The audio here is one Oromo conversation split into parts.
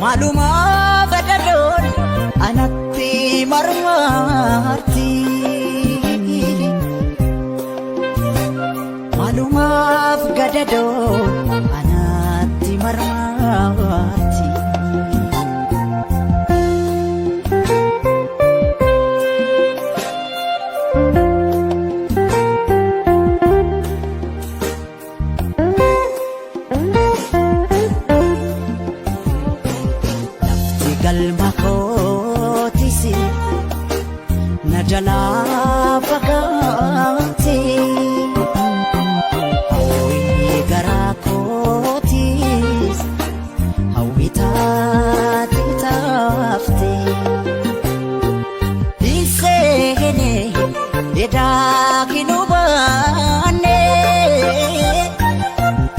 Maalumaaf gadaddoon anatti marmarti. Maalumaaf gadaddoon anatti marmarti. Galma kootisi na jalaa fagaate hawwii garaa kootis hawwii taate taafte hin seene edaa kinuu baanne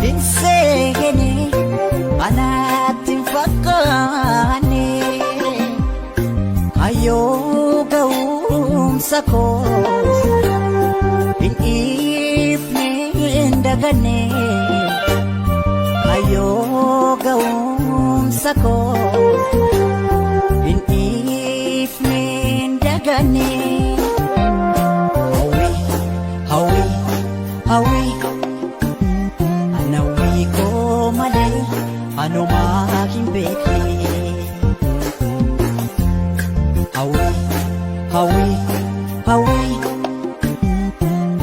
hin seene anaatti hin fakkaanne. Ayo ga'umsa koos hin ifne hin daganne. Ayo ga'umsa koos hin ifne hin daganne. Hawwi hawwi anawwi koo malee anumaa hin beekne. Hawwi hawwi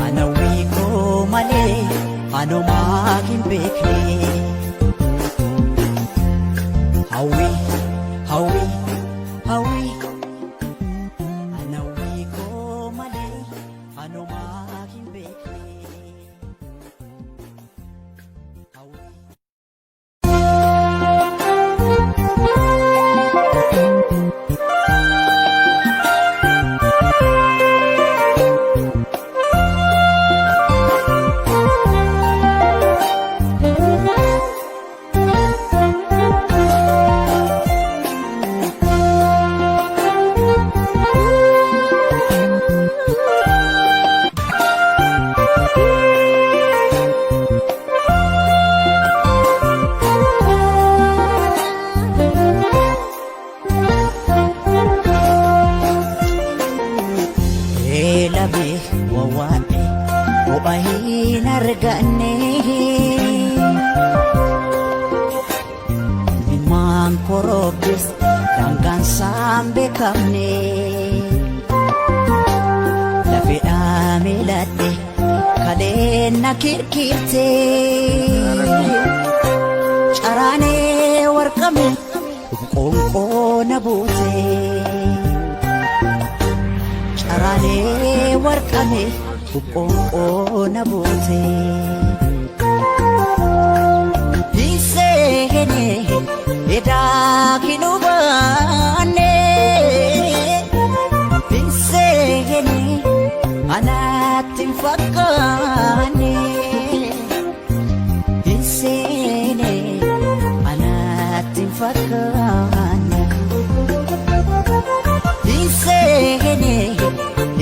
anawwi koo malee anumaa hin beekne. Hawwi hawwi hawwi anawwi koo malee anumaa hin beekne. Wawaane obahin arganne ilmaan korobis dangaan sambe kamne lafedhaa miladhe kaleen na kirkirte caraanee warqame qoonqoo na buute. Caraanee warqame qoonqoo na buute. Hin seene edaa kinuu baanne. Hin seene anaatti hin fakkaanne. Hin seene anaatti hin fakkaanne. Hin seene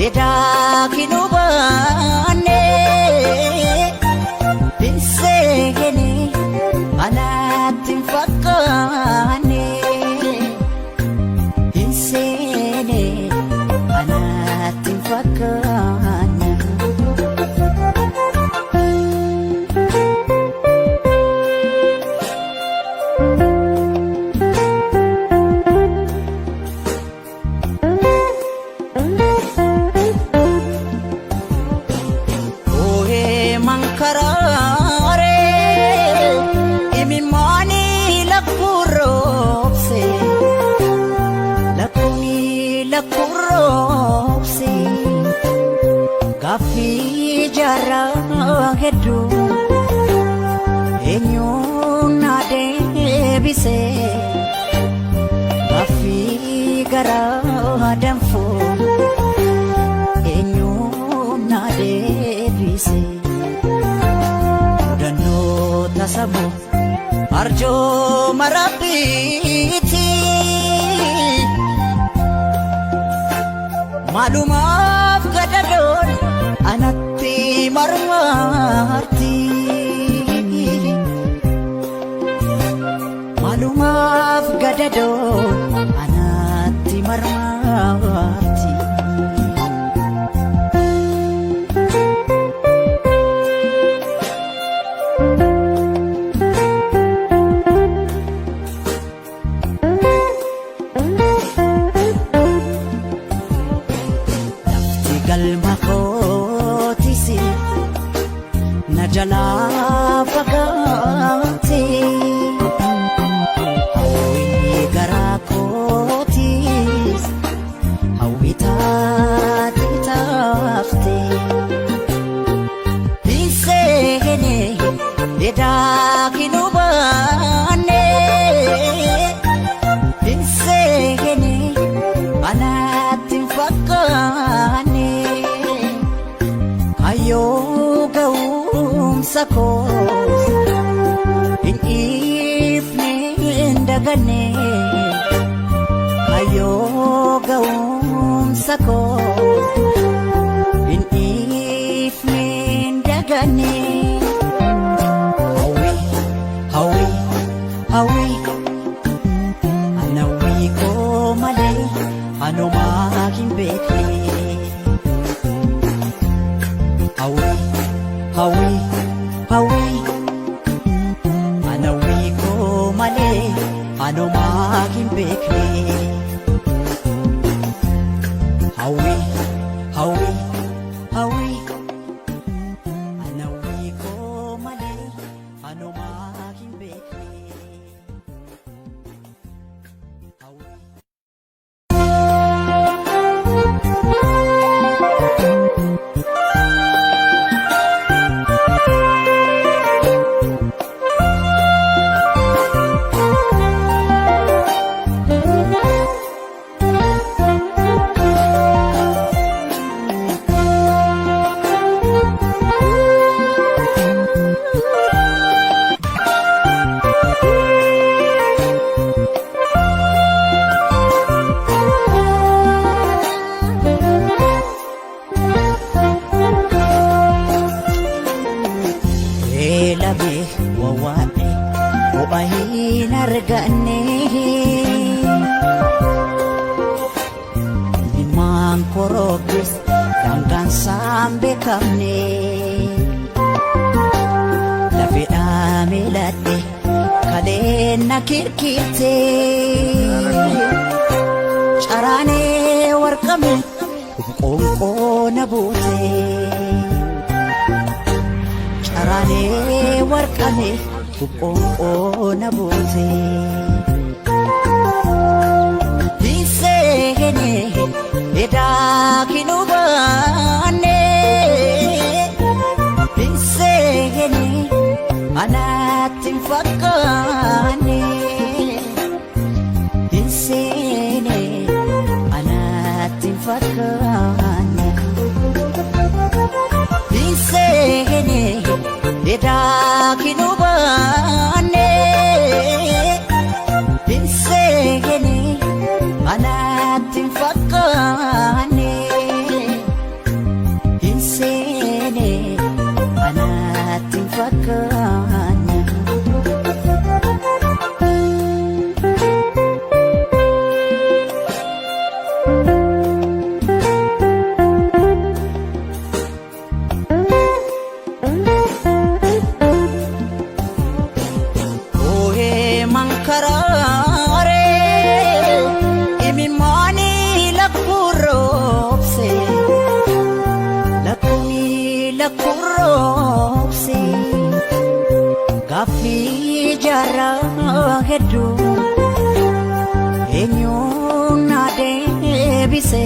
edaa kinuu baanne. Hin seene anaatti hin fakkaanne. Hin seene anaatti hin fakkaanne. Karaare imimani lakurobse lakuni lakurobse gafi jara hedu enyuna debise gafi gara damfo enyuna debise. Tasamu arjo marabiti maalumaaf gadaddoon anatti marmarti. Maalumaaf gadadoon anatti marmarti. Lafti galma kootisi na jalaa fagaate. Hawwii garaa kootis hawwii taate taafte. Hin seene edaa kinuu baane. Hin seene anaatti hin fakkaanne. Kayyoo ga'umsa koos hin dhiifne hin daganne. Kayyoo ga'umsa koos hin dhiifne hin daganne. Hawwii hawwii anawwii koo malee anumaa hin beekne. Hawwii anawwii koo malee anumaa hin beekne. Hawwii anawwii koo malee anumaa hin beekne. Eelabee wawaadhe bu'aa hin arganne. Ilmaan koroobis daangaansaan beekamne. Lafeedhaa miiladhe kaleen na kirkirte. Caraanee warqame qoonqoo na buute. Caraanee warqame qoonqoo na buute. Hin seene edaa kinuu baane. Hin seene anaatti hin fakkaanne. Hin seene anaatti hin fakkaanne. Hin seene edaa kinuu baane. Hin seene anaatti hin fakkaanne. Hin seene anaatti hin fakkaanne. Gaaffii jaarraa hedduu eenyuun na deebise.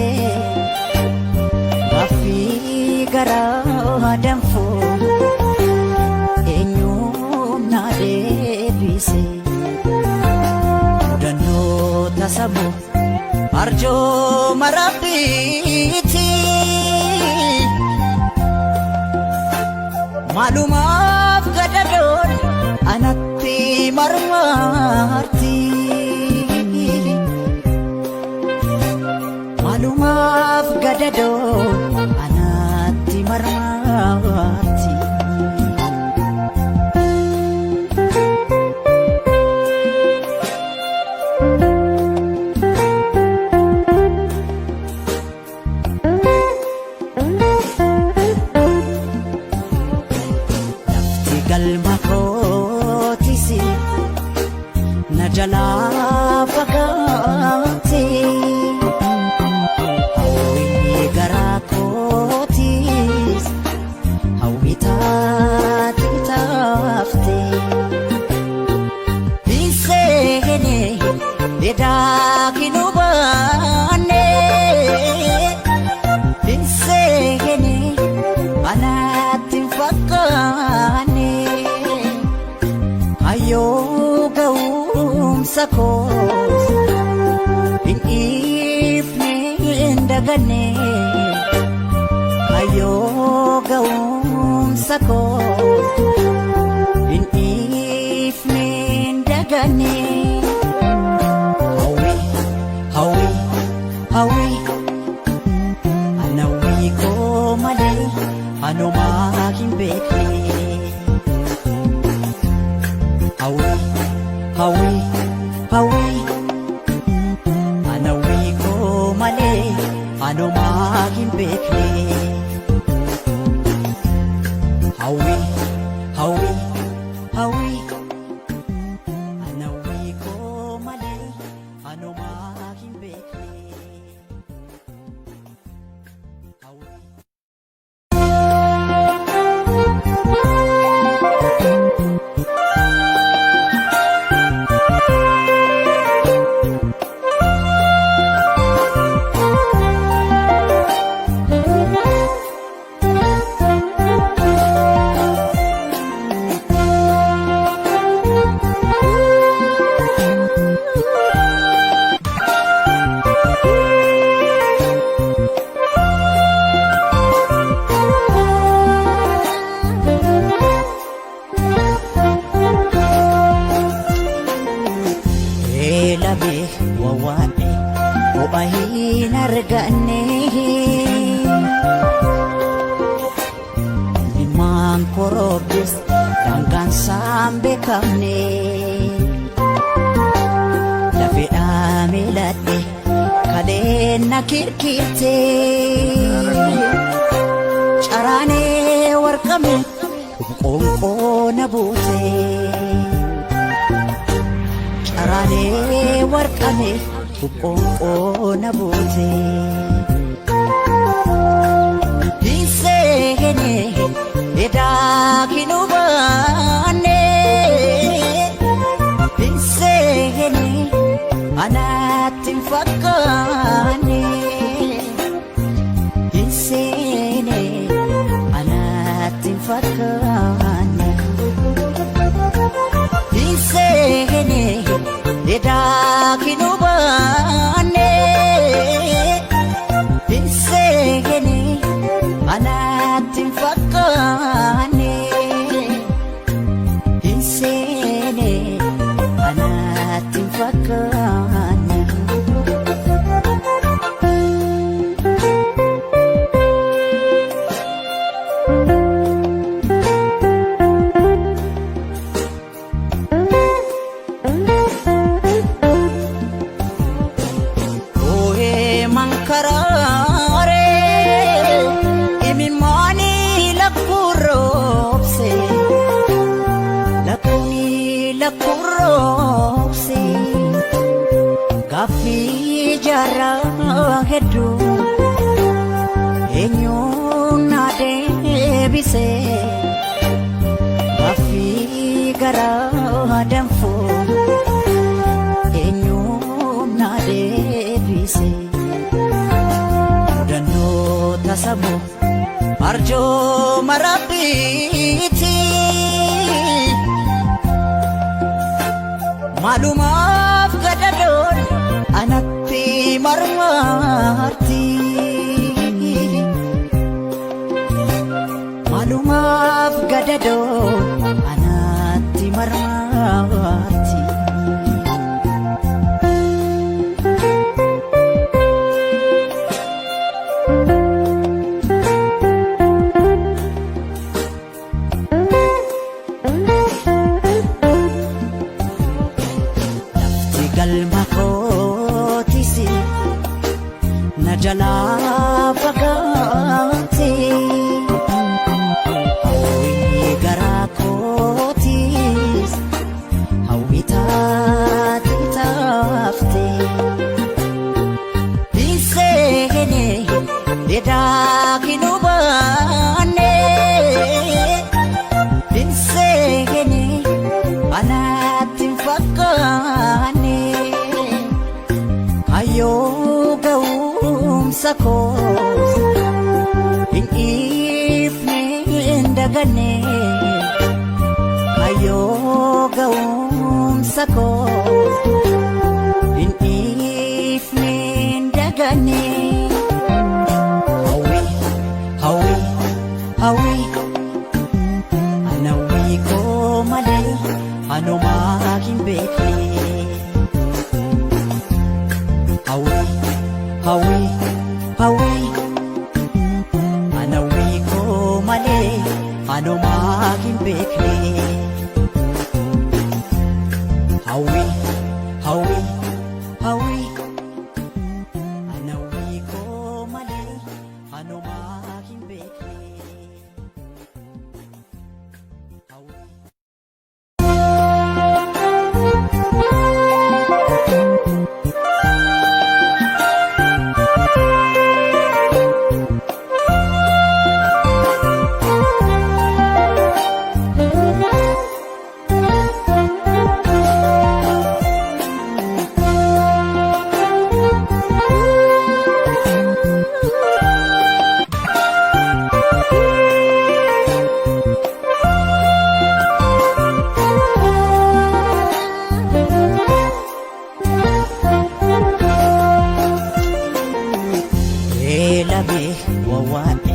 Gaaffii garaa danfoo eenyuun na deebise. Mudannoo tasamoo arjoo marabbiiti. Maalumaaf gadadoon anatti marmarti. Maalumaaf gadadoon anatti marmarti. na jalaa fagaate hawwii garaa kootiis hawwii taate taafte hin seene edaa kinubaane hin seene anaatti hin fakkaanne hayyoo ga'umsa koos hin dhiifne hin daganne hayyoo ga'umsa koos hin dhiifne hin daganne hawwii anawwii koo malee anumaa hin beekne hawwii anawwii koo malee anumaa hin beekne hawwii anawwii koo malee anumaa hin beekne labee wawaadhe kopha hin arganne ilmaan koroobdus daangaan isaan beekamne lafeedhaa miiladhe kaleen na kirkirte caraanee warqame qoonqoo na buute caraanee warqame qoonqoo na buute hin seene edaa kinubaane hin seene anaatti hin fakkaanne hin seene anaatti hin fakkaanne hin seene edaa kinubaane hin seene anaatti hin fakkaanne hin seene anaatti hin fakkaanne karaare imimani lakurobse gafi jara hedu enyun adebise gafi gara danfo enyun adebise tasamu arjo marabiti malumaf gadadon anatti marmarti malumaf gadadon anatti marmarti galma kootisi na jalaa fagaate hawwii garaa kootis hawwii taate ga'umsa koos hin dhiifne hin daganne kayyoo ga'umsa koos hin dhiifne hin daganne hawwi hawwi anawwi koo malee anumaa hin beekne Hawi, hawi, anawwi koo malee anumaa hin beekne. Hawi, hawi, hawi, anawwi koo malee anumaa hin beekne. Labi wawae